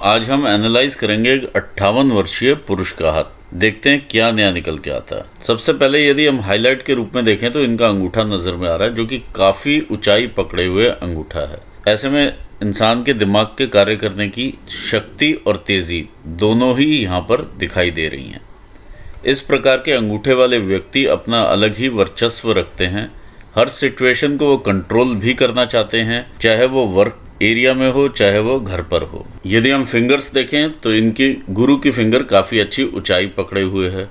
आज हम एनालाइज करेंगे एक 58 वर्षीय पुरुष का हाथ। देखते हैं क्या नया निकल के आता है। सबसे पहले यदि हम हाईलाइट के रूप में देखें तो इनका अंगूठा नजर में आ रहा है, जो कि काफी ऊंचाई पकड़े हुए अंगूठा है। ऐसे में इंसान के दिमाग के कार्य करने की शक्ति और तेजी दोनों ही यहाँ पर दिखाई दे रही हैं। इस प्रकार के अंगूठे वाले व्यक्ति अपना अलग ही वर्चस्व रखते हैं। हर सिचुएशन को वो कंट्रोल भी करना चाहते हैं, चाहे वो वर्क एरिया में हो चाहे वो घर पर हो। यदि हम फिंगर्स देखें तो इनकी गुरु की फिंगर काफ़ी अच्छी ऊंचाई पकड़े हुए है।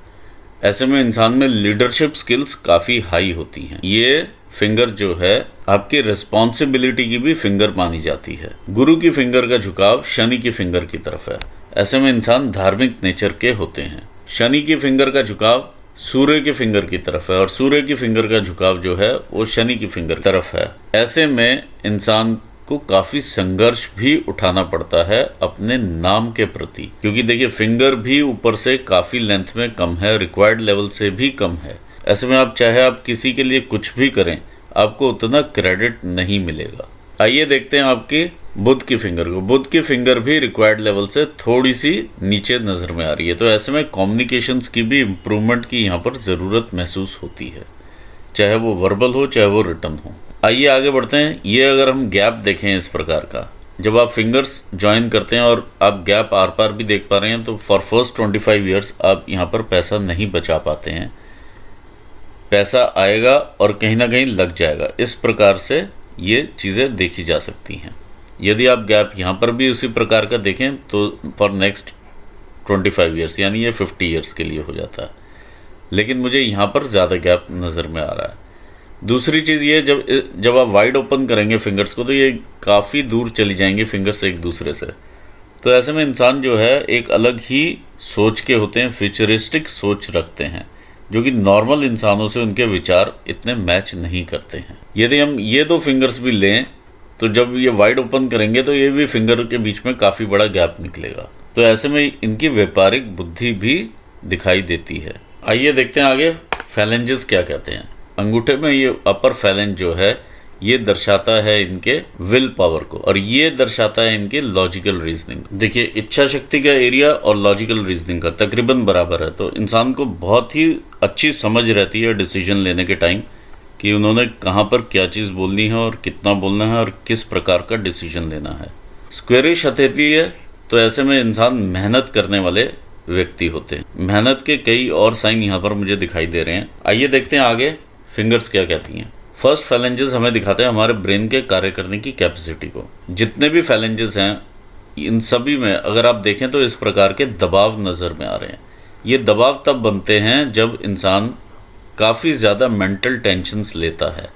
ऐसे में इंसान में लीडरशिप स्किल्स काफ़ी हाई होती हैं। ये फिंगर जो है आपकी रिस्पॉन्सिबिलिटी की भी फिंगर मानी जाती है। गुरु की फिंगर का झुकाव शनि की फिंगर की तरफ है। ऐसे में इंसान धार्मिक नेचर के होते हैं। शनि की फिंगर का झुकाव सूर्य की फिंगर की तरफ है और सूर्य की फिंगर का झुकाव जो है वो शनि की फिंगर की तरफ है। ऐसे में इंसान को काफी संघर्ष भी उठाना पड़ता है अपने नाम के प्रति, क्योंकि देखिए फिंगर भी ऊपर से काफी लेंथ में कम है, रिक्वायर्ड लेवल से भी कम है। ऐसे में आप चाहे आप किसी के लिए कुछ भी करें, आपको उतना क्रेडिट नहीं मिलेगा। आइए देखते हैं आपकी बुध की फिंगर को। बुध की फिंगर भी रिक्वायर्ड लेवल से थोड़ी सी नीचे नजर में आ रही है। तो ऐसे में कम्युनिकेशंस की भी इम्प्रूवमेंट की यहाँ पर ज़रूरत महसूस होती है, चाहे वो वर्बल हो चाहे वो रिटर्न हो। आइए आगे बढ़ते हैं। ये अगर हम गैप देखें इस प्रकार का, जब आप फिंगर्स ज्वाइन करते हैं और आप गैप आर पार भी देख पा रहे हैं, तो फॉर फर्स्ट 25 ईयर्स आप यहाँ पर पैसा नहीं बचा पाते हैं। पैसा आएगा और कहीं ना कहीं लग जाएगा। इस प्रकार से ये चीज़ें देखी जा सकती हैं। यदि आप गैप यहाँ पर भी उसी प्रकार का देखें तो फॉर नेक्स्ट 25 ईयर्स, यानी ये 50 ईयर्स के लिए हो जाता है। लेकिन मुझे यहाँ पर ज़्यादा गैप नज़र में आ रहा है। दूसरी चीज़ ये, जब आप वाइड ओपन करेंगे फिंगर्स को तो ये काफ़ी दूर चली जाएंगी फिंगर्स एक दूसरे से। तो ऐसे में इंसान जो है एक अलग ही सोच के होते हैं, फ्यूचरिस्टिक सोच रखते हैं, जो कि नॉर्मल इंसानों से उनके विचार इतने मैच नहीं करते हैं। यदि हम ये दो फिंगर्स भी लें तो जब ये वाइड ओपन करेंगे तो ये भी फिंगर के बीच में काफ़ी बड़ा गैप निकलेगा। तो ऐसे में इनकी व्यापारिक बुद्धि भी दिखाई देती है। आइए देखते हैं आगे फैलेंजेस क्या कहते हैं। अंगूठे में ये अपर फैलेंज जो है ये दर्शाता है इनके विल पावर को, और ये दर्शाता है इनके लॉजिकल रीजनिंग। देखिए इच्छा शक्ति का एरिया और लॉजिकल रीजनिंग का तकरीबन बराबर है। तो इंसान को बहुत ही अच्छी समझ रहती है डिसीजन लेने के टाइम कि उन्होंने कहाँ पर क्या चीज़ बोलनी है और कितना बोलना है और किस प्रकार का डिसीजन लेना है। स्क्वेरिश हथेली है तो ऐसे में इंसान मेहनत करने वाले व्यक्ति होते हैं। मेहनत के कई और साइन यहाँ पर मुझे दिखाई दे रहे हैं। आइए देखते हैं आगे फिंगर्स क्या कहती हैं। फर्स्ट फैलेंजेस हमें दिखाते हैं हमारे ब्रेन के कार्य करने की कैपेसिटी को। जितने भी फैलेंजेस हैं इन सभी में अगर आप देखें तो इस प्रकार के दबाव नज़र में आ रहे हैं। ये दबाव तब बनते हैं जब इंसान काफ़ी ज़्यादा मेंटल टेंशन्स लेता है।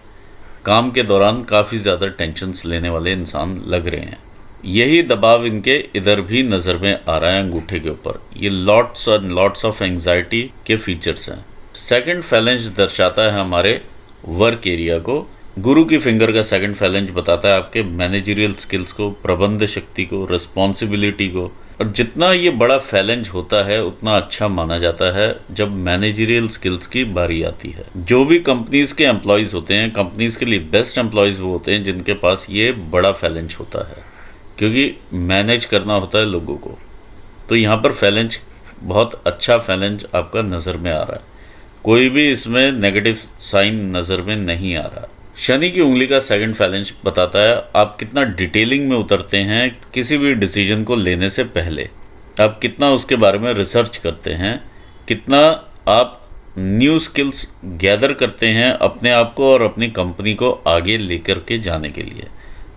काम के दौरान काफ़ी ज़्यादा टेंशन्स लेने वाले इंसान लग रहे हैं। यही दबाव इनके इधर भी नज़र में आ रहा है अंगूठे के ऊपर। ये लॉट्स और लॉट्स ऑफ एंग्जाइटी के फीचर्स हैं। सेकंड फैलेंज दर्शाता है हमारे वर्क एरिया को। गुरु की फिंगर का सेकंड फैलेंज बताता है आपके मैनेजरियल स्किल्स को, प्रबंध शक्ति को, रिस्पॉन्सिबिलिटी को। और जितना ये बड़ा फैलेंज होता है उतना अच्छा माना जाता है जब मैनेजरियल स्किल्स की बारी आती है। जो भी कंपनीज के एम्प्लॉयज़ होते हैं, कंपनीज के लिए बेस्ट एम्प्लॉयज़ वो होते हैं जिनके पास ये बड़ा फैलेंज होता है, क्योंकि मैनेज करना होता है लोगों को। तो यहाँ पर फैलेंज बहुत अच्छा फैलेंज आपका नज़र में आ रहा है। कोई भी इसमें नेगेटिव साइन नज़र में नहीं आ रहा। शनि की उंगली का सेकंड फैलेंज बताता है आप कितना डिटेलिंग में उतरते हैं किसी भी डिसीजन को लेने से पहले। आप कितना उसके बारे में रिसर्च करते हैं, कितना आप न्यू स्किल्स गैदर करते हैं अपने आप को और अपनी कंपनी को आगे लेकर के जाने के लिए।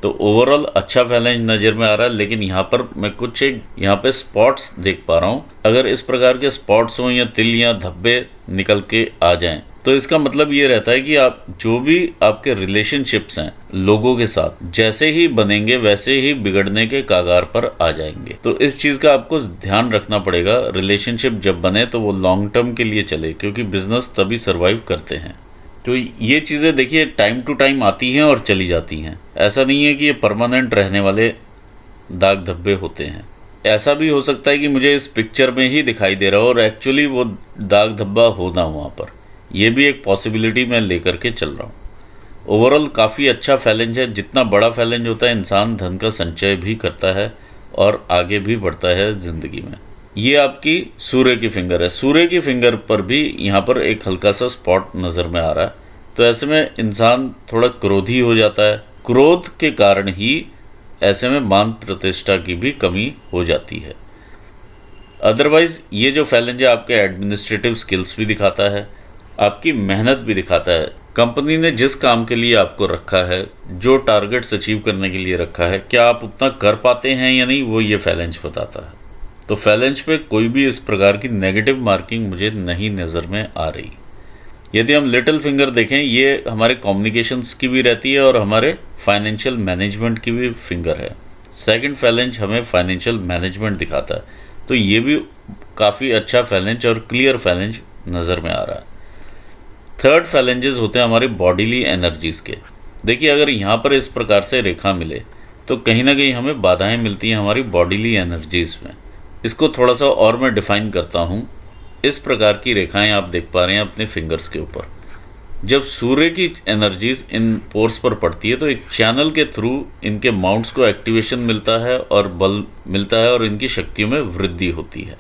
तो ओवरऑल अच्छा फैलेंज नज़र में आ रहा है। लेकिन यहाँ पर मैं कुछ एक यहाँ पे स्पॉट्स देख पा रहा हूँ। अगर इस प्रकार के स्पॉट्स हों या तिल या धब्बे निकल के आ जाएं तो इसका मतलब ये रहता है कि आप जो भी आपके रिलेशनशिप्स हैं लोगों के साथ जैसे ही बनेंगे वैसे ही बिगड़ने के कागार पर आ जाएंगे। तो इस चीज़ का आपको ध्यान रखना पड़ेगा। रिलेशनशिप जब बने तो वो लॉन्ग टर्म के लिए चले, क्योंकि बिजनेस तभी सर्वाइव करते हैं। तो ये चीज़ें देखिए टाइम टू टाइम आती हैं और चली जाती हैं। ऐसा नहीं है कि ये परमानेंट रहने वाले दाग धब्बे होते हैं। ऐसा भी हो सकता है कि मुझे इस पिक्चर में ही दिखाई दे रहा हो और एक्चुअली वो दाग धब्बा हो ना वहाँ पर। ये भी एक पॉसिबिलिटी मैं लेकर के चल रहा हूँ। ओवरऑल काफ़ी अच्छा फैलेंज है। जितना बड़ा फैलेंज होता है इंसान धन का संचय भी करता है और आगे भी बढ़ता है ज़िंदगी में। ये आपकी सूर्य की फिंगर है। सूर्य की फिंगर पर भी यहाँ पर एक हल्का सा स्पॉट नज़र में आ रहा है। तो ऐसे में इंसान थोड़ा क्रोधी हो जाता है। क्रोध के कारण ही ऐसे में मान प्रतिष्ठा की भी कमी हो जाती है। अदरवाइज़ ये जो फैलेंज है आपके एडमिनिस्ट्रेटिव स्किल्स भी दिखाता है, आपकी मेहनत भी दिखाता है। कंपनी ने जिस काम के लिए आपको रखा है, जो टारगेट्स अचीव करने के लिए रखा है, क्या आप उतना कर पाते हैं या नहीं, वो ये फैलेंज बताता है। तो फैलेंज पे कोई भी इस प्रकार की नेगेटिव मार्किंग मुझे नहीं नज़र में आ रही। यदि हम लिटिल फिंगर देखें, ये हमारे कम्युनिकेशंस की भी रहती है और हमारे फाइनेंशियल मैनेजमेंट की भी फिंगर है। सेकंड फैलेंज हमें फाइनेंशियल मैनेजमेंट दिखाता है, तो ये भी काफ़ी अच्छा फैलेंज और क्लियर फैलेंज नज़र में आ रहा है। थर्ड फैलेंजेस होते हैं हमारी बॉडीली एनर्जीज़ के। देखिए, अगर यहाँ पर इस प्रकार से रेखा मिले तो कहीं ना कहीं हमें बाधाएं मिलती हैं हमारी बॉडीली एनर्जीज़ में। इसको थोड़ा सा और मैं डिफ़ाइन करता हूँ। इस प्रकार की रेखाएं आप देख पा रहे हैं अपने फिंगर्स के ऊपर। जब सूर्य की एनर्जीज़ इन पोर्स पर पड़ती है तो एक चैनल के थ्रू इनके माउंट्स को एक्टिवेशन मिलता है और बल मिलता है और इनकी शक्तियों में वृद्धि होती है।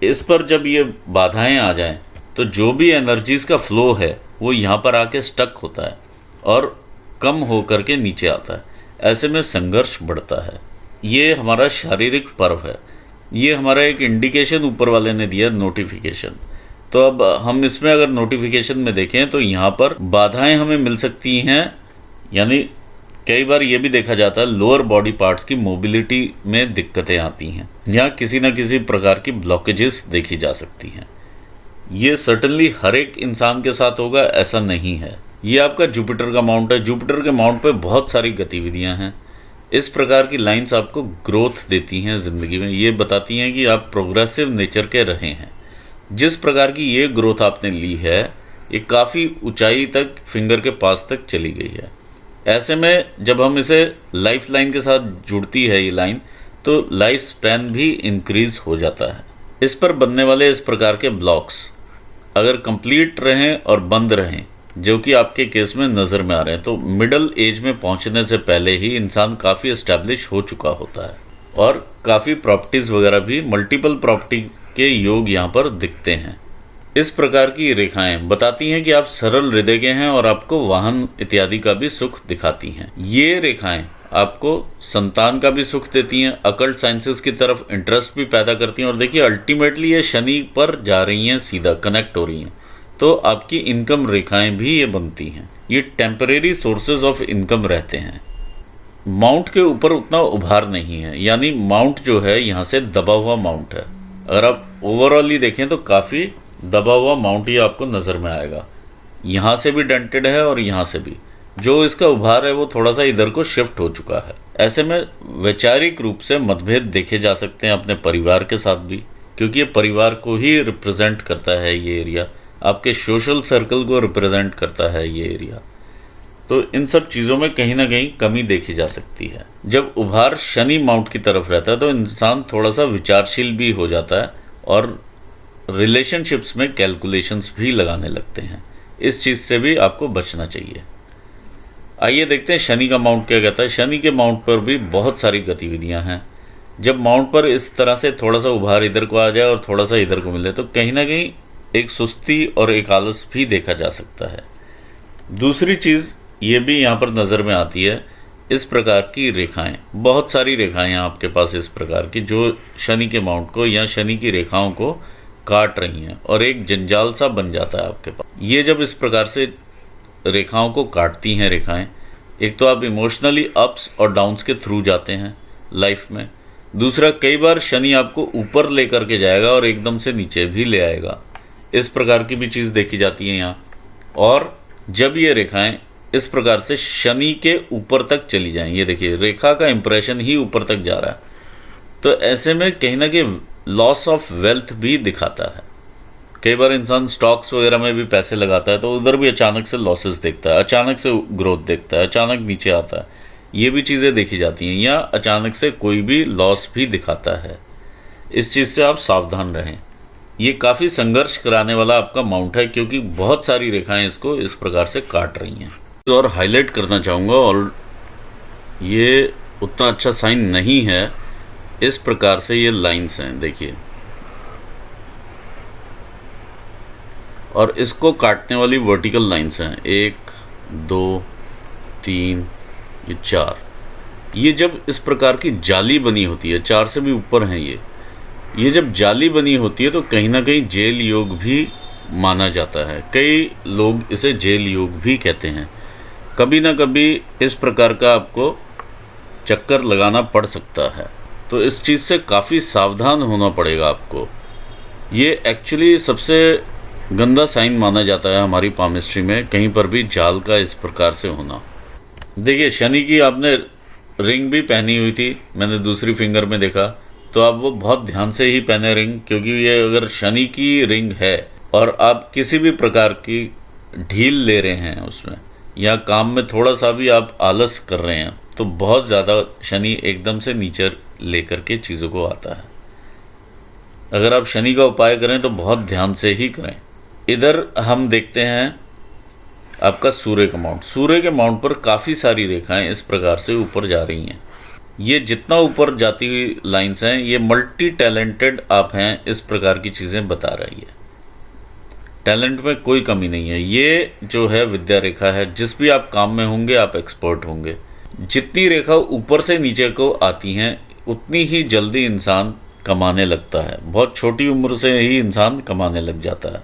इस पर जब ये बाधाएं आ जाएं तो जो भी एनर्जीज़ का फ्लो है वो यहाँ पर आके स्टक होता है और कम हो करके नीचे आता है। ऐसे में संघर्ष बढ़ता है। ये हमारा शारीरिक पर्व है। ये हमारा एक इंडिकेशन ऊपर वाले ने दिया, नोटिफिकेशन। तो अब हम इसमें अगर नोटिफिकेशन में देखें तो यहाँ पर बाधाएं हमें मिल सकती हैं। यानी कई बार ये भी देखा जाता है लोअर बॉडी पार्ट्स की मोबिलिटी में दिक्कतें आती हैं, यहाँ किसी न किसी प्रकार की ब्लॉकेजेस देखी जा सकती हैं। ये सर्टनली हर एक इंसान के साथ होगा ऐसा नहीं है। ये आपका जुपिटर का माउंट है। जुपिटर के माउंट पे बहुत सारी गतिविधियां हैं। इस प्रकार की लाइंस आपको ग्रोथ देती हैं ज़िंदगी में। ये बताती हैं कि आप प्रोग्रेसिव नेचर के रहे हैं। जिस प्रकार की ये ग्रोथ आपने ली है, ये काफ़ी ऊंचाई तक फिंगर के पास तक चली गई है। ऐसे में जब हम इसे लाइफ लाइन के साथ जुड़ती है ये लाइन, तो लाइफ स्पैन भी इंक्रीज हो जाता है। इस पर बनने वाले इस प्रकार के ब्लॉक्स अगर कंप्लीट रहें और बंद रहें, जो कि आपके केस में नज़र में आ रहे हैं, तो मिडल एज में पहुंचने से पहले ही इंसान काफ़ी एस्टैब्लिश हो चुका होता है और काफ़ी प्रॉपर्टीज़ वगैरह भी, मल्टीपल प्रॉपर्टी के योग यहाँ पर दिखते हैं। इस प्रकार की रेखाएं बताती हैं कि आप सरल हृदय के हैं और आपको वाहन इत्यादि का भी सुख दिखाती हैं। ये रेखाएं आपको संतान का भी सुख देती हैं, अकल्ट साइंसेस की तरफ इंटरेस्ट भी पैदा करती हैं। और देखिए, अल्टीमेटली ये शनि पर जा रही हैं, सीधा कनेक्ट हो रही हैं, तो आपकी इनकम रेखाएं भी ये बनती हैं। ये टेम्परेरी सोर्सेज ऑफ इनकम रहते हैं। माउंट के ऊपर उतना उभार नहीं है, यानी माउंट जो है यहाँ से दबा हुआ माउंट है। अगर आप ओवरऑली देखें तो काफ़ी दबा हुआ माउंट ही आपको नज़र में आएगा। यहाँ से भी डेंटेड है और यहाँ से भी। जो इसका उभार है वो थोड़ा सा इधर को शिफ्ट हो चुका है। ऐसे में वैचारिक रूप से मतभेद देखे जा सकते हैं अपने परिवार के साथ भी, क्योंकि ये परिवार को ही रिप्रेजेंट करता है ये एरिया, आपके सोशल सर्कल को रिप्रेजेंट करता है ये एरिया। तो इन सब चीज़ों में कहीं ना कहीं कमी देखी जा सकती है। जब उभार शनि माउंट की तरफ रहता है तो इंसान थोड़ा सा विचारशील भी हो जाता है और रिलेशनशिप्स में कैलकुलेशंस भी लगाने लगते हैं। इस चीज़ से भी आपको बचना चाहिए। आइए देखते हैं शनि का माउंट क्या कहता है। शनि के माउंट पर भी बहुत सारी गतिविधियां हैं। जब माउंट पर इस तरह से थोड़ा सा उभार इधर को आ जाए और थोड़ा सा इधर को मिले तो कहीं ना कहीं एक सुस्ती और एक आलस भी देखा जा सकता है। दूसरी चीज़ ये भी यहाँ पर नज़र में आती है, इस प्रकार की रेखाएं, बहुत सारी रेखाएं हैं आपके पास इस प्रकार की, जो शनि के माउंट को या शनि की रेखाओं को काट रही हैं और एक जंजाल सा बन जाता है आपके पास। ये जब इस प्रकार से रेखाओं को काटती हैं रेखाएं, एक तो आप इमोशनली अप्स और डाउन्स के थ्रू जाते हैं लाइफ में। दूसरा, कई बार शनि आपको ऊपर लेकर के जाएगा और एकदम से नीचे भी ले आएगा। इस प्रकार की भी चीज़ देखी जाती है यहाँ। और जब ये रेखाएं इस प्रकार से शनि के ऊपर तक चली जाएं, ये देखिए रेखा का इंप्रेशन ही ऊपर तक जा रहा है, तो ऐसे में कहीं ना कहीं लॉस ऑफ वेल्थ भी दिखाता है। कई बार इंसान स्टॉक्स वगैरह में भी पैसे लगाता है तो उधर भी अचानक से लॉसेस देखता है, अचानक से ग्रोथ देखता है, अचानक नीचे आता है। ये भी चीज़ें देखी जाती हैं, या अचानक से कोई भी लॉस भी दिखाता है। इस चीज़ से आप सावधान रहें। ये काफ़ी संघर्ष कराने वाला आपका माउंट है, क्योंकि बहुत सारी रेखाएं इसको इस प्रकार से काट रही हैं। और हाईलाइट करना चाहूँगा, और ये उतना अच्छा साइन नहीं है, इस प्रकार से ये लाइंस हैं, देखिए, और इसको काटने वाली वर्टिकल लाइंस हैं, 1 2 3, ये 4। ये जब इस प्रकार की जाली बनी होती है, 4 से भी ऊपर हैं ये जब जाली बनी होती है तो कहीं ना कहीं जेल योग भी माना जाता है। कई लोग इसे जेल योग भी कहते हैं। कभी ना कभी इस प्रकार का आपको चक्कर लगाना पड़ सकता है, तो इस चीज़ से काफ़ी सावधान होना पड़ेगा आपको। ये एक्चुअली सबसे गंदा साइन माना जाता है हमारी पामिस्ट्री में, कहीं पर भी जाल का इस प्रकार से होना। देखिए, शनि की आपने रिंग भी पहनी हुई थी, मैंने दूसरी फिंगर में देखा, तो आप वो बहुत ध्यान से ही पहने रिंग, क्योंकि ये अगर शनि की रिंग है और आप किसी भी प्रकार की ढील ले रहे हैं उसमें, या काम में थोड़ा सा भी आप आलस कर रहे हैं, तो बहुत ज़्यादा शनि एकदम से नीचे लेकर के चीज़ों को आता है। अगर आप शनि का उपाय करें तो बहुत ध्यान से ही करें। इधर हम देखते हैं आपका सूर्य का माउंट। सूर्य के माउंट पर काफ़ी सारी रेखाएं इस प्रकार से ऊपर जा रही हैं। ये जितना ऊपर जाती हुई लाइंस हैं, ये मल्टी टैलेंटेड आप हैं, इस प्रकार की चीज़ें बता रही है। टैलेंट में कोई कमी नहीं है। ये जो है विद्या रेखा है, जिस भी आप काम में होंगे आप एक्सपर्ट होंगे। जितनी रेखा ऊपर से नीचे को आती हैं, उतनी ही जल्दी इंसान कमाने लगता है। बहुत छोटी उम्र से ही इंसान कमाने लग जाता है।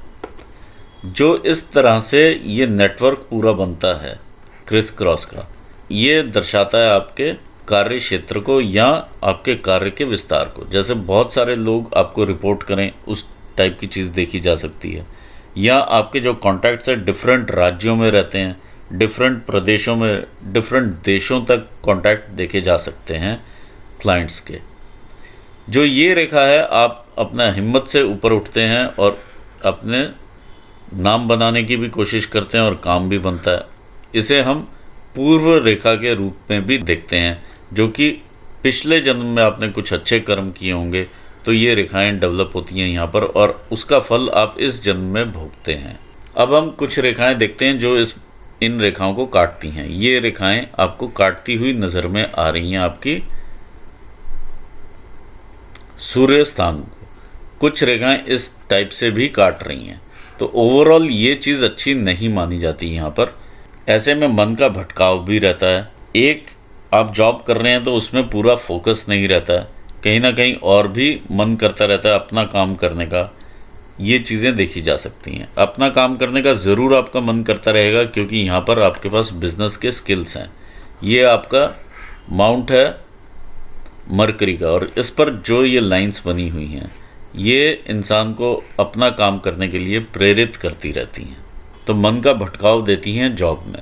जो इस तरह से ये नेटवर्क पूरा बनता है क्रिस क्रॉस का, ये दर्शाता है आपके कार्य क्षेत्र को या आपके कार्य के विस्तार को। जैसे बहुत सारे लोग आपको रिपोर्ट करें, उस टाइप की चीज़ देखी जा सकती है। या आपके जो कॉन्टैक्ट्स हैं डिफरेंट राज्यों में रहते हैं, डिफरेंट प्रदेशों में, डिफरेंट देशों तक कॉन्टैक्ट देखे जा सकते हैं क्लाइंट्स के। जो ये रेखा है, आप अपना हिम्मत से ऊपर उठते हैं और अपने नाम बनाने की भी कोशिश करते हैं और काम भी बनता है। इसे हम पूर्व रेखा के रूप में भी देखते हैं, जो कि पिछले जन्म में आपने कुछ अच्छे कर्म किए होंगे तो ये रेखाएं डेवलप होती हैं यहाँ पर, और उसका फल आप इस जन्म में भोगते हैं। अब हम कुछ रेखाएं देखते हैं जो इन रेखाओं को काटती हैं। ये रेखाएं आपको काटती हुई नज़र में आ रही हैं आपकी सूर्य स्थान को। कुछ रेखाएं इस टाइप से भी काट रही हैं। तो ओवरऑल ये चीज़ अच्छी नहीं मानी जाती यहाँ पर। ऐसे में मन का भटकाव भी रहता है। एक आप जॉब कर रहे हैं तो उसमें पूरा फोकस नहीं रहता है, कहीं ना कहीं और भी मन करता रहता है अपना काम करने का। ये चीज़ें देखी जा सकती हैं। अपना काम करने का ज़रूर आपका मन करता रहेगा, क्योंकि यहाँ पर आपके पास बिजनेस के स्किल्स हैं। ये आपका माउंट है मरकरी का, और इस पर जो ये लाइंस बनी हुई हैं, ये इंसान को अपना काम करने के लिए प्रेरित करती रहती हैं, तो मन का भटकाव देती हैं जॉब में।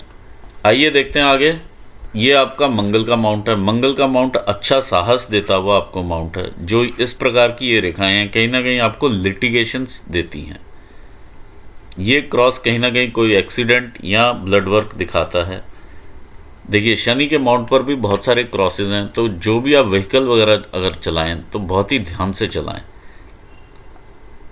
आइए देखते हैं आगे। ये आपका मंगल का माउंट है। मंगल का माउंट अच्छा साहस देता हुआ आपको माउंट है। जो इस प्रकार की ये रेखाएं हैं, कहीं ना कहीं आपको लिटिगेशंस देती हैं। ये क्रॉस कहीं ना कहीं कोई एक्सीडेंट या ब्लड वर्क दिखाता है। देखिए, शनि के माउंट पर भी बहुत सारे क्रॉसेज हैं, तो जो भी आप व्हीकल वगैरह अगर चलाएं तो बहुत ही ध्यान से चलाएं।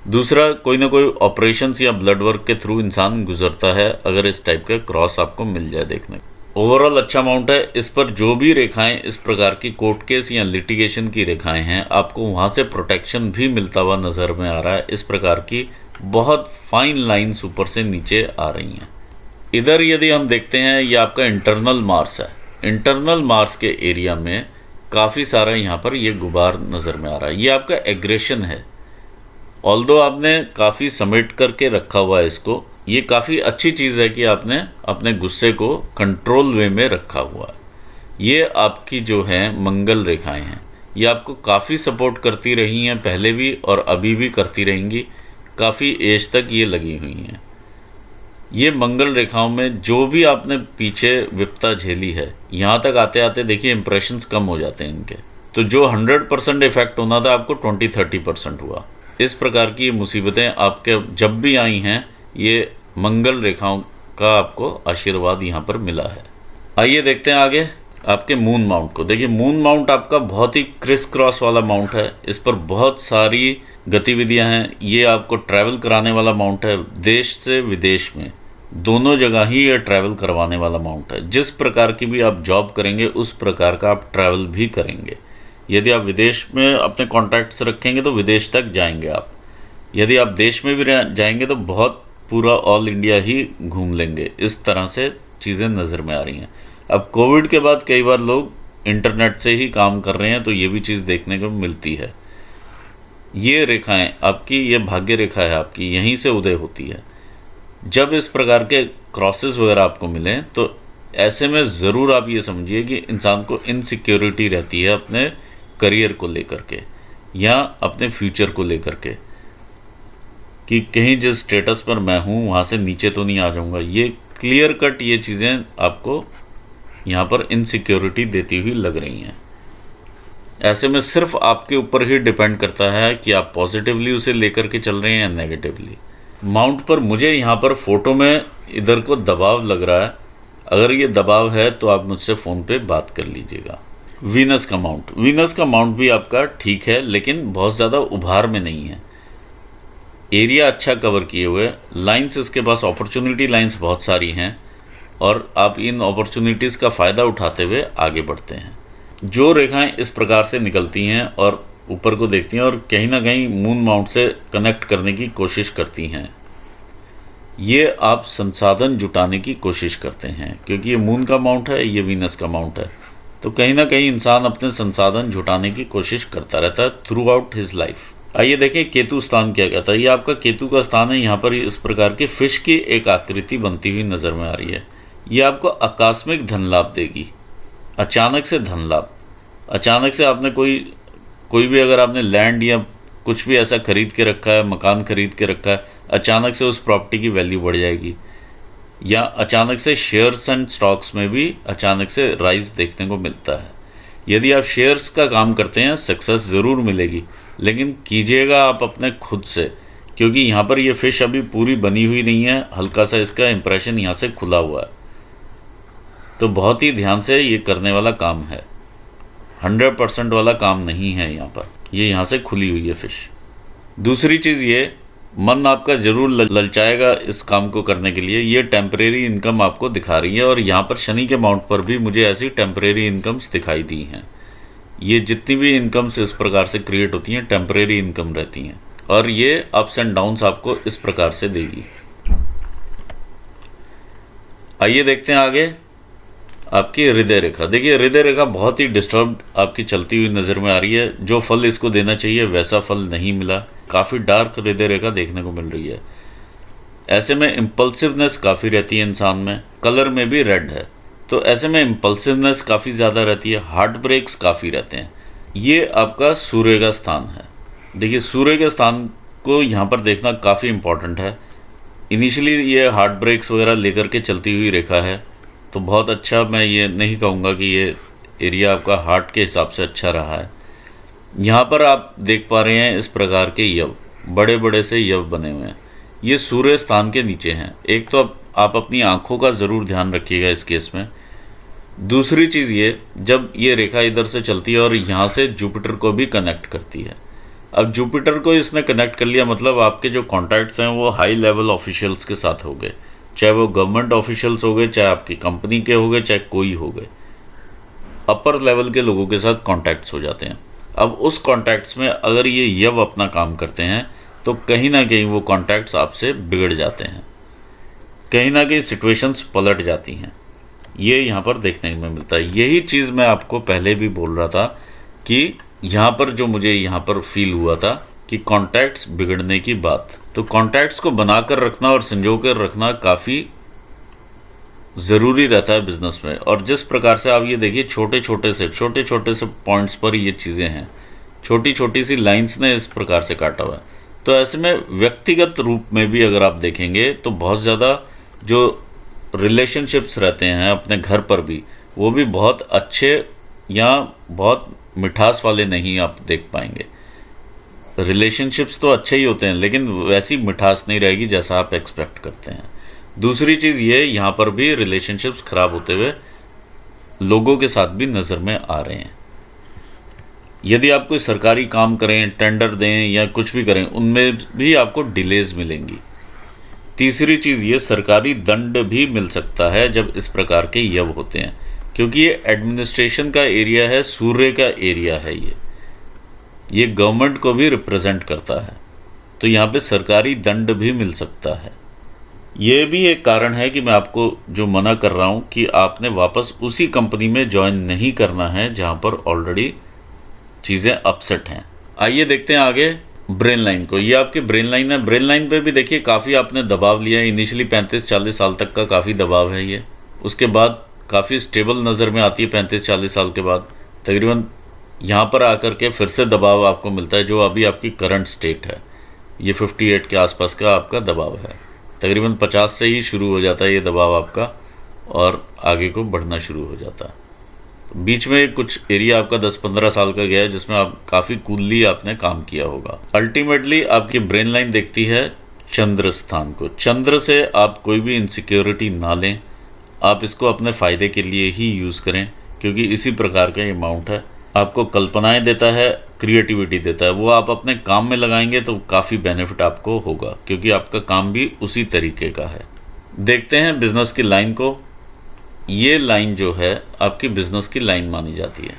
दूसरा, कोई ना कोई ऑपरेशंस या ब्लड वर्क के थ्रू इंसान गुजरता है, अगर इस टाइप का क्रॉस आपको मिल जाए देखने को। ओवरऑल अच्छा माउंट है। इस पर जो भी रेखाएं इस प्रकार की कोर्ट केस या लिटिगेशन की रेखाएं हैं, आपको वहाँ से प्रोटेक्शन भी मिलता हुआ नज़र में आ रहा है। इस प्रकार की बहुत फाइन लाइन्स ऊपर से नीचे आ रही हैं। इधर यदि हम देखते हैं, ये आपका इंटरनल मार्स है। इंटरनल मार्स के एरिया में काफ़ी सारा यहाँ पर ये गुबार नज़र में आ रहा है। ये आपका एग्रेशन है। ऑल्दो आपने काफ़ी समेट करके रखा हुआ है इसको, ये काफ़ी अच्छी चीज़ है कि आपने अपने गुस्से को कंट्रोल वे में रखा हुआ है। ये आपकी जो है मंगल रेखाएं हैं, ये आपको काफ़ी सपोर्ट करती रही हैं पहले भी और अभी भी करती रहेंगी। काफ़ी एज तक ये लगी हुई हैं। ये मंगल रेखाओं में जो भी आपने पीछे विपता झेली है, यहाँ तक आते आते देखिए इंप्रेशंस कम हो जाते हैं इनके। तो जो 100% इफेक्ट होना था, आपको 20-30% हुआ। इस प्रकार की मुसीबतें आपके जब भी आई हैं, ये मंगल रेखाओं का आपको आशीर्वाद यहाँ पर मिला है। आइए देखते हैं आगे आपके मून माउंट को। देखिए, मून माउंट आपका बहुत ही क्रिस क्रॉस वाला माउंट है। इस पर बहुत सारी गतिविधियां हैं। ये आपको ट्रैवल कराने वाला माउंट है। देश से विदेश में दोनों जगह ही ये ट्रैवल करवाने वाला माउंट है। जिस प्रकार की भी आप जॉब करेंगे, उस प्रकार का आप ट्रैवल भी करेंगे। यदि आप विदेश में अपने कॉन्टैक्ट्स रखेंगे तो विदेश तक जाएंगे आप। यदि आप देश में भी जाएंगे तो बहुत पूरा ऑल इंडिया ही घूम लेंगे। इस तरह से चीज़ें नज़र में आ रही हैं। अब कोविड के बाद कई बार लोग इंटरनेट से ही काम कर रहे हैं, तो ये भी चीज़ देखने को मिलती है। ये रेखाएं आपकी, ये भाग्य रेखा है आपकी, यहीं से उदय होती है। जब इस प्रकार के क्रॉसेस वगैरह आपको मिलें तो ऐसे में ज़रूर आप ये समझिए कि इंसान को इनसिक्योरिटी रहती है अपने करियर को लेकर के या अपने फ्यूचर को लेकर के, कि कहीं जिस स्टेटस पर मैं हूँ वहाँ से नीचे तो नहीं आ जाऊँगा। ये क्लियर कट ये चीज़ें आपको यहाँ पर इनसिक्योरिटी देती हुई लग रही हैं। ऐसे में सिर्फ आपके ऊपर ही डिपेंड करता है कि आप पॉजिटिवली उसे लेकर के चल रहे हैं या नेगेटिवली। माउंट पर मुझे यहाँ पर फोटो में इधर को दबाव लग रहा है। अगर ये दबाव है तो आप मुझसे फ़ोन पे बात कर लीजिएगा। वीनस का माउंट भी आपका ठीक है, लेकिन बहुत ज़्यादा उभार में नहीं है। एरिया अच्छा कवर किए हुए, लाइंस इसके पास अपॉर्चुनिटी लाइंस बहुत सारी हैं और आप इन अपॉर्चुनिटीज़ का फ़ायदा उठाते हुए आगे बढ़ते हैं। जो रेखाएं इस प्रकार से निकलती हैं और ऊपर को देखती हैं और कहीं ना कहीं मून माउंट से कनेक्ट करने की कोशिश करती हैं, ये आप संसाधन जुटाने की कोशिश करते हैं, क्योंकि ये मून का माउंट है, ये वीनस का माउंट है। तो कहीं ना कहीं इंसान अपने संसाधन जुटाने की कोशिश करता रहता है थ्रू आउट हिज लाइफ। आइए देखें केतु स्थान क्या कहता है। ये आपका केतु का स्थान है। यहाँ पर इस प्रकार की फिश की एक आकृति बनती हुई नज़र में आ रही है। ये आपको आकस्मिक धन लाभ देगी, अचानक से धन लाभ। अचानक से आपने कोई भी अगर आपने लैंड या कुछ भी ऐसा खरीद के रखा है, मकान खरीद के रखा है, अचानक से उस प्रॉपर्टी की वैल्यू बढ़ जाएगी। या अचानक से शेयर्स एंड स्टॉक्स में भी अचानक से राइज देखने को मिलता है। यदि आप शेयर्स का काम करते हैं सक्सेस ज़रूर मिलेगी, लेकिन कीजिएगा आप अपने खुद से, क्योंकि यहाँ पर ये फिश अभी पूरी बनी हुई नहीं है, हल्का सा इसका इंप्रेशन यहाँ से खुला हुआ है। तो बहुत ही ध्यान से ये करने वाला काम है, 100% वाला काम नहीं है यहाँ पर। ये यहाँ से खुली हुई है फिश। दूसरी चीज़ ये, मन आपका ज़रूर ललचाएगा इस काम को करने के लिए। ये टेम्परेरी इनकम आपको दिखा रही है और यहाँ पर शनि के माउंट पर भी मुझे ऐसी टेम्परेरी इनकम्स दिखाई दी हैं। ये जितनी भी इनकम्स इस प्रकार से क्रिएट होती हैं टेम्परेरी इनकम रहती हैं और ये अप्स एंड डाउन्स आपको इस प्रकार से देगी। आइए देखते हैं आगे आपकी हृदय रेखा। देखिए हृदय रेखा बहुत ही डिस्टर्ब्ड आपकी चलती हुई नज़र में आ रही है। जो फल इसको देना चाहिए वैसा फल नहीं मिला। काफ़ी डार्क हृदय रेखा देखने को मिल रही है। ऐसे में इम्पल्सिवनेस काफ़ी रहती है इंसान में, कलर में भी रेड है, तो ऐसे में इम्पल्सिवनेस काफ़ी ज़्यादा रहती है, हार्ट ब्रेक्स काफ़ी रहते हैं। ये आपका सूर्य का स्थान है। देखिए सूर्य के स्थान को यहाँ पर देखना काफ़ी इम्पॉर्टेंट है। इनिशियली ये हार्ट ब्रेक्स वगैरह लेकर के चलती हुई रेखा है, तो बहुत अच्छा मैं ये नहीं कहूँगा कि ये एरिया आपका हार्ट के हिसाब से अच्छा रहा है। यहाँ पर आप देख पा रहे हैं इस प्रकार के यव, बड़े बड़े से यव बने हुए हैं। ये सूर्य स्थान के नीचे हैं। एक तो आप अपनी आँखों का ज़रूर ध्यान रखिएगा इस केस में। दूसरी चीज़ ये, जब ये रेखा इधर से चलती है और यहाँ से जुपिटर को भी कनेक्ट करती है। अब जुपिटर को इसने कनेक्ट कर लिया, मतलब आपके जो कॉन्टैक्ट्स हैं वो हाई लेवल ऑफिशियल्स के साथ हो गए, चाहे वो गवर्नमेंट ऑफिशियल्स हो गए, चाहे आपकी कंपनी के हो गए, चाहे कोई हो गए, अपर लेवल के लोगों के साथ कॉन्टैक्ट्स हो जाते हैं। अब उस कॉन्टैक्ट्स में अगर ये यव अपना काम करते हैं तो कहीं ना कहीं वो कॉन्टैक्ट्स आपसे बिगड़ जाते हैं, कहीं ना कहीं सिचुएशंस पलट जाती हैं। ये यहाँ पर देखने में मिलता है। यही चीज़ मैं आपको पहले भी बोल रहा था कि यहाँ पर जो मुझे यहाँ पर फील हुआ था कि कॉन्टैक्ट्स बिगड़ने की बात, तो कॉन्टैक्ट्स को बनाकर रखना और संजो कर रखना काफ़ी ज़रूरी रहता है बिज़नेस में। और जिस प्रकार से आप ये देखिए छोटे छोटे से पॉइंट्स पर ये चीज़ें हैं, छोटी छोटी सी लाइंस ने इस प्रकार से काटा हुआ है। तो ऐसे में व्यक्तिगत रूप में भी अगर आप देखेंगे तो बहुत ज़्यादा जो रिलेशनशिप्स रहते हैं अपने घर पर भी, वो भी बहुत अच्छे या बहुत मिठास वाले नहीं आप देख पाएंगे। रिलेशनशिप्स तो अच्छे ही होते हैं, लेकिन वैसी मिठास नहीं रहेगी जैसा आप एक्सपेक्ट करते हैं। दूसरी चीज़ ये, यहाँ पर भी रिलेशनशिप्स ख़राब होते हुए लोगों के साथ भी नज़र में आ रहे हैं। यदि आप कोई सरकारी काम करें, टेंडर दें या कुछ भी करें, उनमें भी आपको डिलेज मिलेंगी। तीसरी चीज़ ये, सरकारी दंड भी मिल सकता है जब इस प्रकार के यव होते हैं, क्योंकि ये एडमिनिस्ट्रेशन का एरिया है, सूर्य का एरिया है, ये गवर्नमेंट को भी रिप्रेजेंट करता है, तो यहाँ पे सरकारी दंड भी मिल सकता है। ये भी एक कारण है कि मैं आपको जो मना कर रहा हूँ कि आपने वापस उसी कंपनी में ज्वाइन नहीं करना है जहाँ पर ऑलरेडी चीज़ें अपसेट हैं। आइए देखते हैं आगे ब्रेन लाइन को। ये आपकी ब्रेन लाइन है। ब्रेन लाइन पे भी देखिए काफ़ी आपने दबाव लिया है। इनिशियली 35-40 साल तक का काफ़ी दबाव है ये, उसके बाद काफ़ी स्टेबल नज़र में आती है 35-40 साल के बाद। तकरीबन यहाँ पर आकर के फिर से दबाव आपको मिलता है, जो अभी आपकी करंट स्टेट है। ये 58 के आसपास का आपका दबाव है। तकरीबन 50 से ही शुरू हो जाता है ये दबाव आपका, और आगे को बढ़ना शुरू हो जाता है। बीच में कुछ एरिया आपका 10-15 साल का गया है जिसमें आप काफ़ी कूलली आपने काम किया होगा। अल्टीमेटली आपकी ब्रेन लाइन देखती है चंद्र स्थान को। चंद्र से आप कोई भी इनसिक्योरिटी ना लें, आप इसको अपने फ़ायदे के लिए ही यूज़ करें, क्योंकि इसी प्रकार का ये माउंट है। आपको कल्पनाएं देता है, क्रिएटिविटी देता है, वो आप अपने काम में लगाएंगे तो काफ़ी बेनिफिट आपको होगा, क्योंकि आपका काम भी उसी तरीके का है। देखते हैं बिजनेस की लाइन को। ये लाइन जो है आपकी बिजनेस की लाइन मानी जाती है।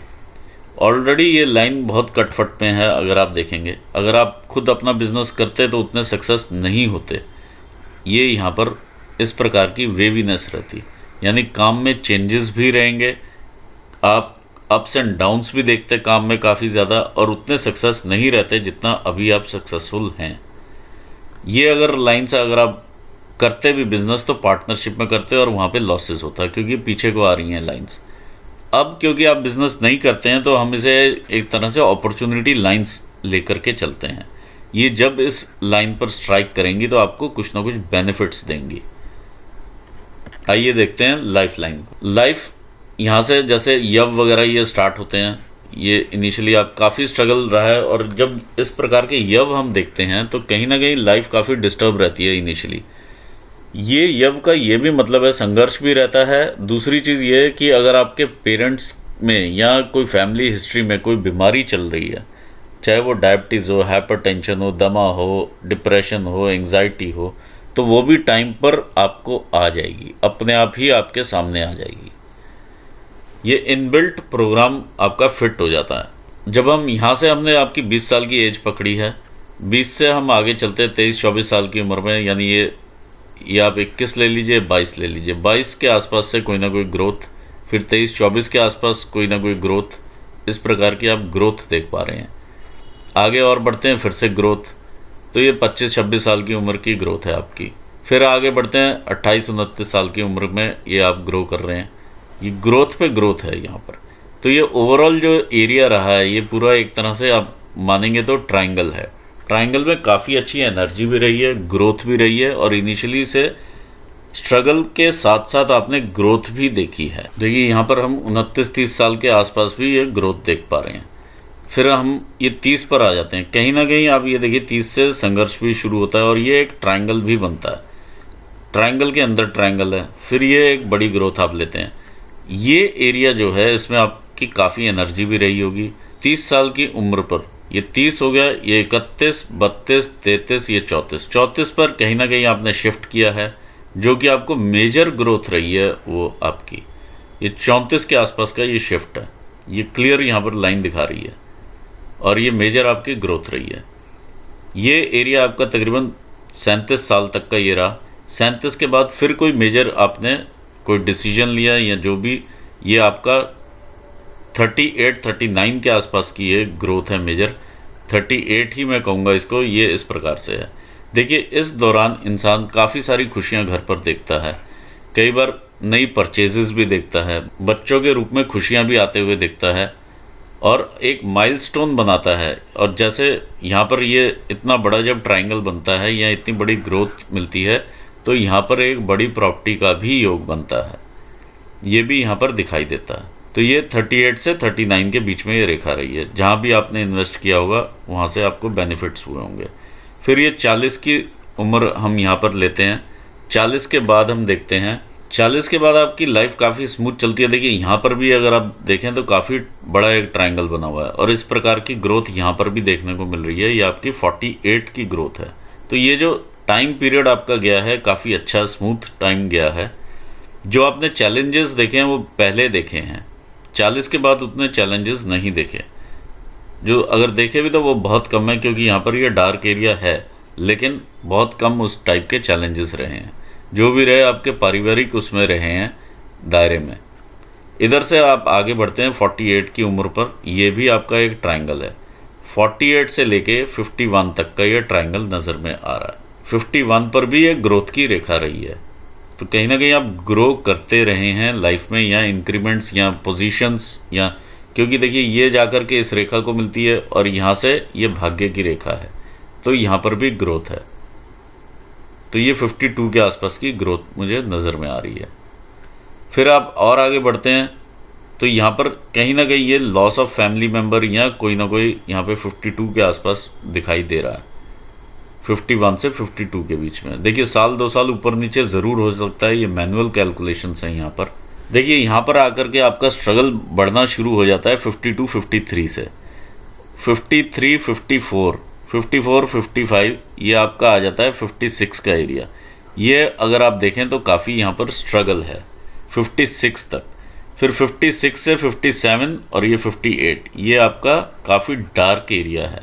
ऑलरेडी ये लाइन बहुत कटफट में है। अगर आप देखेंगे, अगर आप खुद अपना बिजनेस करते तो उतने सक्सेस नहीं होते। ये यहाँ पर इस प्रकार की वेवीनेस रहती, यानी काम में चेंजेस भी रहेंगे, आप अप्स एंड डाउन्स भी देखते काम में काफ़ी ज़्यादा, और उतने सक्सेस नहीं रहते जितना अभी आप सक्सेसफुल हैं। ये अगर लाइन से अगर आप करते भी बिजनेस तो पार्टनरशिप में करते और वहाँ पे लॉसेस होता है, क्योंकि पीछे को आ रही हैं लाइंस। अब क्योंकि आप बिजनेस नहीं करते हैं तो हम इसे एक तरह से अपॉर्चुनिटी लाइंस लेकर के चलते हैं। ये जब इस लाइन पर स्ट्राइक करेंगी तो आपको कुछ ना कुछ बेनिफिट्स देंगी। आइए देखते हैं लाइफ लाइन को। लाइफ यहाँ से जैसे यव वगैरह ये स्टार्ट होते हैं, ये इनिशियली आप काफ़ी स्ट्रगल रहा है, और जब इस प्रकार के यव हम देखते हैं तो कहीं ना कहीं लाइफ काफ़ी डिस्टर्ब रहती है इनिशियली। ये यव का ये भी मतलब है संघर्ष भी रहता है। दूसरी चीज़ ये है कि अगर आपके पेरेंट्स में या कोई फैमिली हिस्ट्री में कोई बीमारी चल रही है, चाहे वो डायबिटीज़ हो, हाइपरटेंशन हो, दमा हो, डिप्रेशन हो, एंग्जाइटी हो, तो वो भी टाइम पर आपको आ जाएगी, अपने आप ही आपके सामने आ जाएगी। ये इनबिल्ट प्रोग्राम आपका फिट हो जाता है। जब हम यहाँ से हमने आपकी 20 साल की एज पकड़ी है, 20 से हम आगे चलते हैं 23-24 साल की उम्र में, यानी ये आप 21 ले लीजिए, 22 ले लीजिए, 22 के आसपास से कोई ना कोई ग्रोथ, फिर 23-24 के आसपास कोई ना कोई ग्रोथ, इस प्रकार की आप ग्रोथ देख पा रहे हैं। आगे और बढ़ते हैं, फिर से ग्रोथ, तो ये 25-26 साल की उम्र की ग्रोथ है आपकी। फिर आगे बढ़ते हैं 28-29 साल की उम्र में ये आप ग्रो कर रहे हैं। ये ग्रोथ पे ग्रोथ है यहाँ पर। तो ये ओवरऑल जो एरिया रहा है ये पूरा एक तरह से आप मानेंगे तो ट्रायंगल है। ट्रायंगल में काफ़ी अच्छी एनर्जी भी रही है, ग्रोथ भी रही है, और इनिशियली से स्ट्रगल के साथ साथ आपने ग्रोथ भी देखी है। देखिए यहाँ पर हम 29-30 साल के आसपास भी ये ग्रोथ देख पा रहे हैं। फिर हम ये 30 पर आ जाते हैं। कहीं ना कहीं आप ये देखिए 30 से संघर्ष भी शुरू होता है और ये एक ट्रायंगल भी बनता है। ट्रायंगल के अंदर ट्रायंगल है, फिर ये एक बड़ी ग्रोथ आप लेते हैं। ये एरिया जो है इसमें आपकी काफ़ी एनर्जी भी रही होगी। 30 साल की उम्र पर ये 30 हो गया, ये 31, 32, 33, ये 34 पर कहीं ना कहीं आपने शिफ्ट किया है, जो कि आपको मेजर ग्रोथ रही है वो आपकी ये 34 के आसपास का ये शिफ्ट है। ये क्लियर यहाँ पर लाइन दिखा रही है और ये मेजर आपकी ग्रोथ रही है। ये एरिया आपका तकरीबन 37 साल तक का ये रहा। 37 के बाद फिर कोई मेजर आपने कोई डिसीजन लिया या जो भी, ये आपका 38-39 के आसपास की ये ग्रोथ है मेजर। 38 ही मैं कहूँगा इसको, ये इस प्रकार से है। देखिए इस दौरान इंसान काफ़ी सारी खुशियाँ घर पर देखता है, कई बार नई परचेजेस भी देखता है, बच्चों के रूप में खुशियाँ भी आते हुए देखता है और एक माइलस्टोन बनाता है। और जैसे यहाँ पर ये इतना बड़ा जब ट्रायंगल बनता है या इतनी बड़ी ग्रोथ मिलती है तो यहाँ पर एक बड़ी प्रॉपर्टी का भी योग बनता है, ये भी यहाँ पर दिखाई देता है। तो ये 38 से 39 के बीच में ये रेखा रही है। जहाँ भी आपने इन्वेस्ट किया होगा वहाँ से आपको बेनिफिट्स हुए होंगे। फिर ये 40 की उम्र हम यहाँ पर लेते हैं। 40 के बाद हम देखते हैं, 40 के बाद आपकी लाइफ काफ़ी स्मूथ चलती है। देखिए यहाँ पर भी अगर आप देखें तो काफ़ी बड़ा एक ट्रायंगल बना हुआ है और इस प्रकार की ग्रोथ यहाँ पर भी देखने को मिल रही है। ये आपकी 48 की ग्रोथ है। तो ये जो टाइम पीरियड आपका गया है काफ़ी अच्छा स्मूथ टाइम गया है। जो आपने चैलेंजेस देखे हैं वो पहले देखे हैं, 40 के बाद उतने चैलेंजेस नहीं देखे। जो अगर देखे भी तो वो बहुत कम है, क्योंकि यहाँ पर ये डार्क एरिया है, लेकिन बहुत कम उस टाइप के चैलेंजेस रहे हैं। जो भी रहे आपके पारिवारिक उसमें रहे हैं दायरे में। इधर से आप आगे बढ़ते हैं 48 की उम्र पर, ये भी आपका एक ट्रायंगल है। 48 से लेके 51 तक का ये ट्रायंगल नज़र में आ रहा है। 51 पर भी एक ग्रोथ की रेखा रही है, तो कहीं ना कहीं आप ग्रो करते रहे हैं लाइफ में, या इंक्रीमेंट्स या पोजीशंस, या क्योंकि देखिए ये जाकर के इस रेखा को मिलती है और यहाँ से ये भाग्य की रेखा है, तो यहाँ पर भी ग्रोथ है। तो ये 52 के आसपास की ग्रोथ मुझे नज़र में आ रही है। फिर आप और आगे बढ़ते हैं तो यहाँ पर कहीं ना कहीं ये लॉस ऑफ फैमिली मेम्बर या कोई ना कोई यहाँ पे 52 के आसपास दिखाई दे रहा है। 51 से 52 के बीच में देखिए, साल 2 साल ऊपर नीचे ज़रूर हो सकता है, ये मैनुअल कैलकुलेशंस हैं यहाँ पर। देखिए यहाँ पर आकर के आपका स्ट्रगल बढ़ना शुरू हो जाता है 52 53 से। 53 54 54 55 ये आपका आ जाता है 56 का एरिया। ये अगर आप देखें तो काफ़ी यहाँ पर स्ट्रगल है 56 तक। फिर 56 से 57 और ये 58 ये आपका काफ़ी डार्क एरिया है।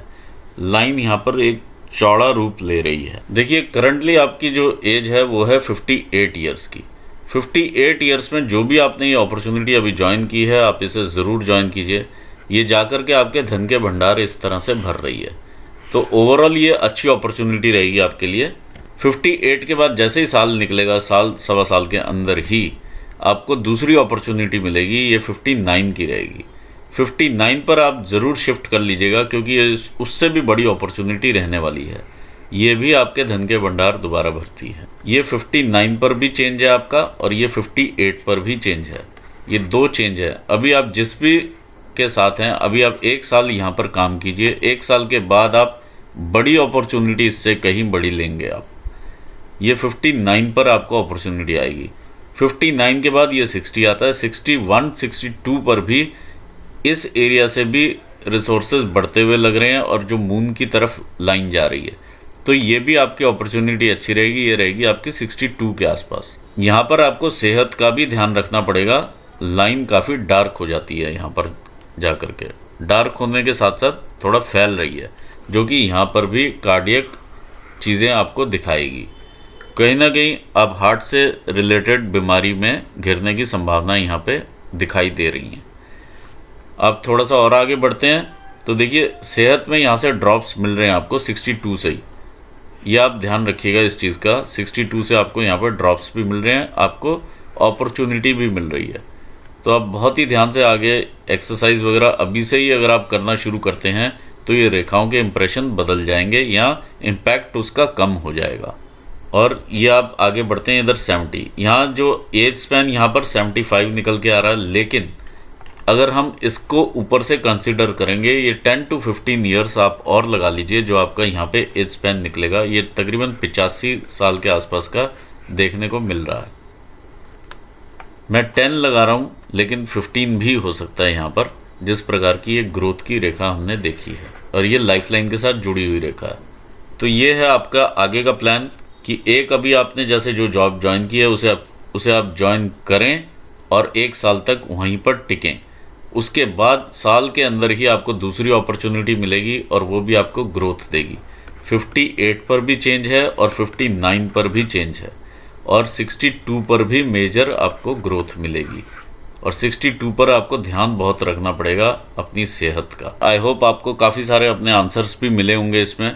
लाइन यहाँ पर एक चौड़ा रूप ले रही है। देखिए करंटली आपकी जो एज है वो है 58 ईयर्स की। 58 ईयर्स में जो भी आपने ये अपॉर्चुनिटी अभी ज्वाइन की है, आप इसे ज़रूर ज्वाइन कीजिए। ये जाकर के आपके धन के भंडार इस तरह से भर रही है, तो ओवरऑल ये अच्छी अपॉर्चुनिटी रहेगी आपके लिए। 58 के बाद जैसे ही साल निकलेगा, साल सवा साल के अंदर ही आपको दूसरी अपॉर्चुनिटी मिलेगी, ये 59 की रहेगी। 59 पर आप ज़रूर शिफ्ट कर लीजिएगा, क्योंकि ये उससे भी बड़ी अपॉर्चुनिटी रहने वाली है। ये भी आपके धन के भंडार दोबारा भरती है। ये 59 पर भी चेंज है आपका, और ये 58 पर भी चेंज है। ये 2 चेंज है। अभी आप जिस भी के साथ हैं, अभी आप 1 साल यहाँ पर काम कीजिए, 1 साल के बाद आप बड़ी अपॉर्चुनिटी इससे कहीं बड़ी लेंगे आप। ये 59 पर आपको अपॉर्चुनिटी आएगी। 59 के बाद ये 60 आता है। 61 62 पर भी इस एरिया से भी रिसोर्सेज बढ़ते हुए लग रहे हैं, और जो मून की तरफ लाइन जा रही है, तो ये भी आपकी अपॉर्चुनिटी अच्छी रहेगी। ये रहेगी आपकी 62 के आसपास। यहाँ पर आपको सेहत का भी ध्यान रखना पड़ेगा। लाइन काफ़ी डार्क हो जाती है यहाँ पर जा कर के, डार्क होने के साथ साथ थोड़ा फैल रही है, जो कि यहाँ पर भी कार्डियक चीज़ें आपको दिखाएगी। कहीं ना कहीं आप हार्ट से रिलेटेड बीमारी में घिरने की संभावना यहाँ पे दिखाई दे रही हैं। आप थोड़ा सा और आगे बढ़ते हैं तो देखिए सेहत में यहाँ से ड्रॉप्स मिल रहे हैं आपको 62 से ही। ये आप ध्यान रखिएगा इस चीज़ का, 62 से आपको यहाँ पर ड्रॉप्स भी मिल रहे हैं, आपको अपॉर्चुनिटी भी मिल रही है। तो आप बहुत ही ध्यान से आगे एक्सरसाइज वगैरह अभी से ही अगर आप करना शुरू करते हैं तो ये रेखाओं के इंप्रेशन बदल जाएंगे या इम्पैक्ट उसका कम हो जाएगा। और ये आप आगे बढ़ते हैं इधर 70, यहाँ जो एज स्पैन यहाँ पर 75 निकल के आ रहा है, लेकिन अगर हम इसको ऊपर से कंसिडर करेंगे, ये 10 to 15 ईयर्स आप और लगा लीजिए, जो आपका यहाँ पे एज स्पैन निकलेगा ये तकरीबन 85 साल के आसपास का देखने को मिल रहा है। मैं 10 लगा रहा हूँ, लेकिन 15 भी हो सकता है यहाँ पर, जिस प्रकार की ये ग्रोथ की रेखा हमने देखी है, और ये लाइफलाइन के साथ जुड़ी हुई रेखा है। तो ये है आपका आगे का प्लान कि एक अभी आपने जैसे जो जॉब ज्वाइन की है उसे आप ज्वाइन करें और 1 साल तक वहीं पर टिकें। उसके बाद साल के अंदर ही आपको दूसरी अपॉर्चुनिटी मिलेगी और वो भी आपको ग्रोथ देगी। 58 पर भी चेंज है और 59 पर भी चेंज है, और 62 पर भी मेजर आपको ग्रोथ मिलेगी, और 62 पर आपको ध्यान बहुत रखना पड़ेगा अपनी सेहत का। आई होप आपको काफ़ी सारे अपने आंसर्स भी मिले होंगे इसमें,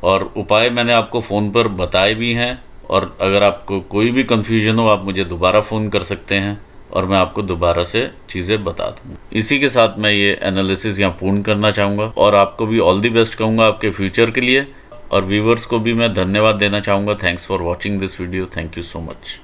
और उपाय मैंने आपको फ़ोन पर बताए भी हैं। और अगर आपको कोई भी कन्फ्यूजन हो आप मुझे दोबारा फ़ोन कर सकते हैं और मैं आपको दोबारा से चीज़ें बता दूँ। इसी के साथ मैं ये एनालिसिस यहाँ पूर्ण करना चाहूँगा, और आपको भी ऑल दी बेस्ट कहूँगा आपके फ्यूचर के लिए, और व्यूवर्स को भी मैं धन्यवाद देना चाहूँगा। Thanks for watching this video. Thank you so much.